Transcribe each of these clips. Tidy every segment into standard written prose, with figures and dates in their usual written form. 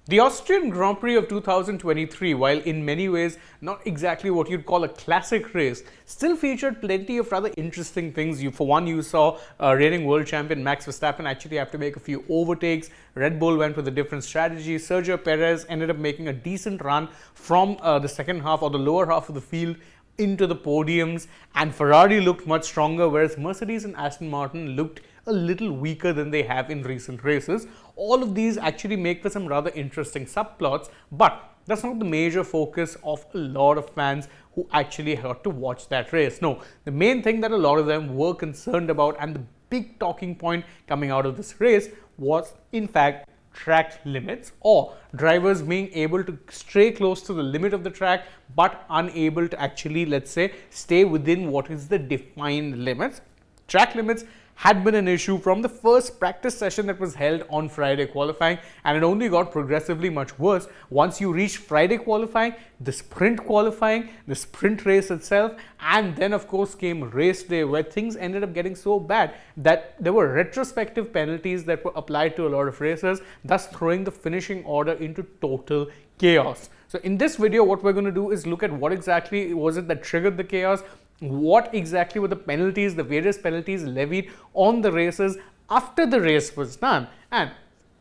The Austrian Grand Prix of 2023, while in many ways not exactly what you'd call a classic race, still featured plenty of rather interesting things. For one, you saw reigning world champion Max Verstappen actually have to make a few overtakes. Red Bull went with a different strategy. Sergio Perez ended up making a decent run from the second half or the lower half of the field into the podiums, and Ferrari looked much stronger, whereas Mercedes and Aston Martin looked a little weaker than they have in recent races. All of these actually make for some rather interesting subplots, but that's not the major focus of a lot of fans who actually had to watch that race. No, the main thing that a lot of them were concerned about, and the big talking point coming out of this race, was in fact track limits, or drivers being able to stray close to the limit of the track but unable to actually, let's say, stay within what is the defined limits. Track limits had been an issue from the first practice session that was held on Friday qualifying, and it only got progressively much worse once you reached Friday qualifying, the sprint race itself, and then of course came race day, where things ended up getting so bad that there were retrospective penalties that were applied to a lot of racers, thus throwing the finishing order into total chaos. So in this video, what we're going to do is look at what exactly was it that triggered the chaos, what exactly were the penalties, the various penalties levied on the racers after the race was done, and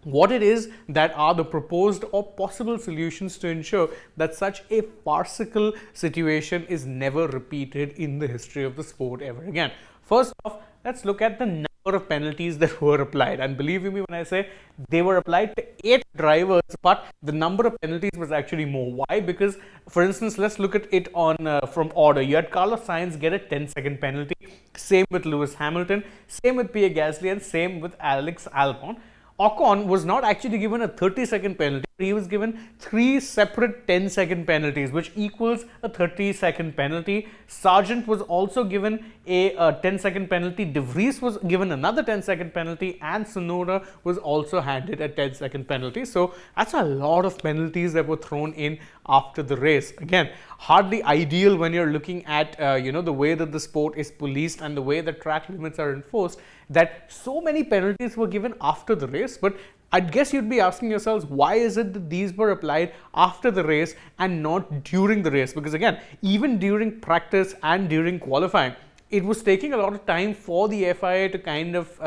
what it is that are the proposed or possible solutions to ensure that such a farcical situation is never repeated in the history of the sport ever again. First off, let's look at the number of penalties that were applied, and believe you me when I say they were applied to 8 drivers, but the number of penalties was actually more. Why? Because, for instance, let's look at it on from order. You had Carlos Sainz get a 10-second penalty, same with Lewis Hamilton, same with Pierre Gasly, and same with Alex Albon. Ocon was not actually given a 30-second penalty, but he was given 3 separate 10-second penalties, which equals a 30-second penalty. Sargent was also given a 10-second penalty. De Vries was given another 10-second penalty, and Tsunoda was also handed a 10-second penalty. So that's a lot of penalties that were thrown in after the race. Again, hardly ideal when you're looking at the way that the sport is policed and the way the track limits are enforced, that so many penalties were given after the race. But I guess you'd be asking yourselves, why is it that these were applied after the race and not during the race? Because again, even during practice and during qualifying, it was taking a lot of time for the FIA to kind of,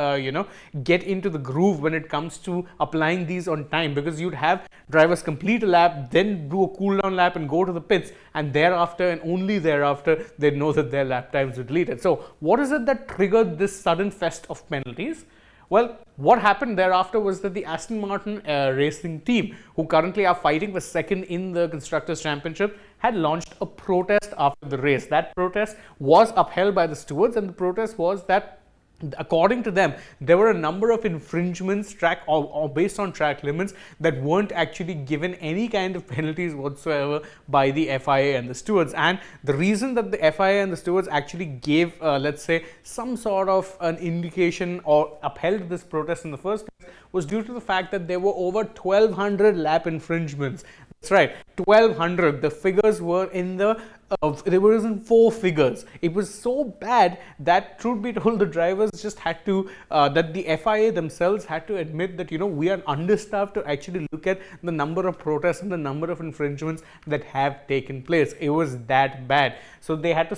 get into the groove when it comes to applying these on time, because you'd have drivers complete a lap, then do a cool down lap and go to the pits, and thereafter and only thereafter they know that their lap times are deleted. So what is it that triggered this sudden fest of penalties? Well, what happened thereafter was that the Aston Martin racing team, who currently are fighting for second in the Constructors' Championship, had launched a protest after the race. That protest was upheld by the stewards, and the protest was that, according to them, there were a number of infringements or based on track limits that weren't actually given any kind of penalties whatsoever by the FIA and the stewards. And the reason that the FIA and the stewards actually gave, let's say, some sort of an indication or upheld this protest in the first place was due to the fact that there were over 1,200 lap infringements. That's right, 1,200. The figures were in the they were in 4 figures. It was so bad that, truth be told, the drivers just had to, that the FIA themselves had to admit that, we are understaffed to actually look at the number of protests and the number of infringements that have taken place. It was that bad. So they had to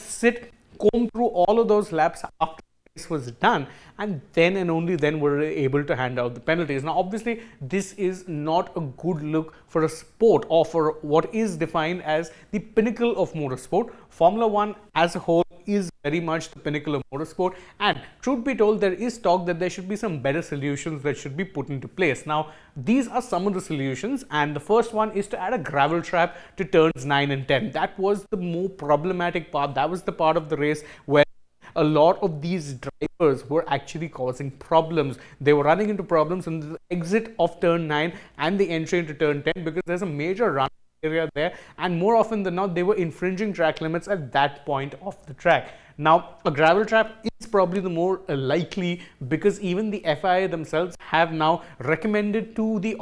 comb through all of those laps after this was done, and then and only then were they able to hand out the penalties. Now, obviously, this is not a good look for a sport, or for what is defined as the pinnacle of motorsport. Formula One as a whole is very much the pinnacle of motorsport, and truth be told, there is talk that there should be some better solutions that should be put into place. Now, these are some of the solutions, and the first one is to add a gravel trap to turns 9 and 10. That was the more problematic part. That was the part of the race where a lot of these drivers were actually causing problems. They were running into problems in the exit of turn 9 and the entry into turn 10, because there's a major run area there, and more often than not, they were infringing track limits at that point of the track. Now, a gravel trap is probably the more likely, because even the FIA themselves have now recommended to the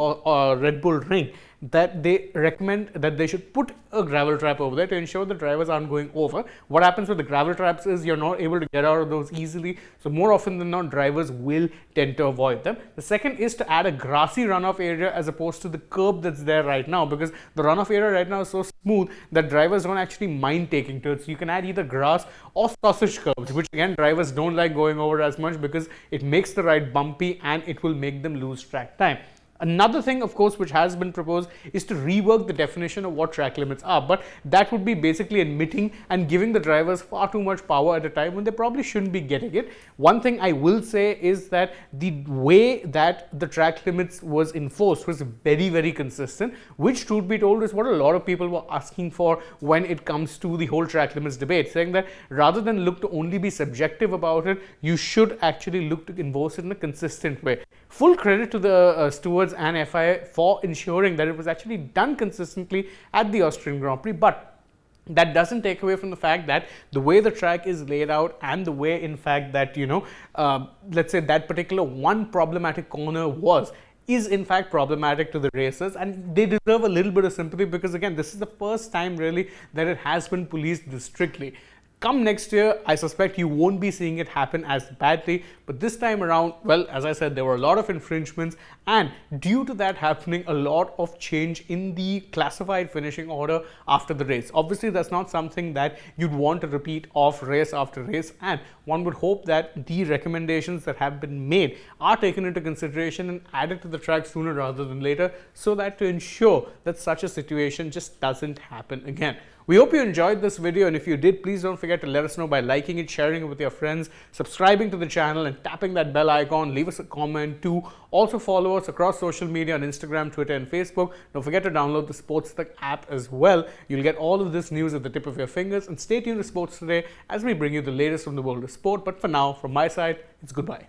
Red Bull Ring that they recommend that they should put a gravel trap over there to ensure the drivers aren't going over. What happens with the gravel traps is you're not able to get out of those easily, so more often than not drivers will tend to avoid them. The second is to add a grassy runoff area as opposed to the curb that's there right now, because the runoff area right now is so smooth that drivers don't actually mind taking to it. So you can add either grass or sausage curbs, which again drivers don't like going over as much because it makes the ride bumpy and it will make them lose track time. Another thing, of course, which has been proposed is to rework the definition of what track limits are, but that would be basically admitting and giving the drivers far too much power at a time when they probably shouldn't be getting it. One thing I will say is that the way that the track limits was enforced was very, very consistent, which, truth be told, is what a lot of people were asking for when it comes to the whole track limits debate, saying that rather than look to only be subjective about it, you should actually look to enforce it in a consistent way. Full credit to the stewards and FIA for ensuring that it was actually done consistently at the Austrian Grand Prix, but that doesn't take away from the fact that the way the track is laid out and the way, in fact, that, let's say that particular one problematic corner is in fact problematic to the racers, and they deserve a little bit of sympathy because, again, this is the first time really that it has been policed this strictly. Come next year, I suspect you won't be seeing it happen as badly, but this time around, well, as I said, there were a lot of infringements, and due to that happening, a lot of change in the classified finishing order after the race. Obviously, that's not something that you'd want to repeat of race after race, and one would hope that the recommendations that have been made are taken into consideration and added to the track sooner rather than later, so that to ensure that such a situation just doesn't happen again. We hope you enjoyed this video, and if you did, please don't forget to let us know by liking it, sharing it with your friends, subscribing to the channel and tapping that bell icon. Leave us a comment too. Also follow us across social media on Instagram, Twitter and Facebook. Don't forget to download the SportsTech app as well. You'll get all of this news at the tip of your fingers, and stay tuned to Sports Today as we bring you the latest from the world of sport. But for now, from my side, it's goodbye.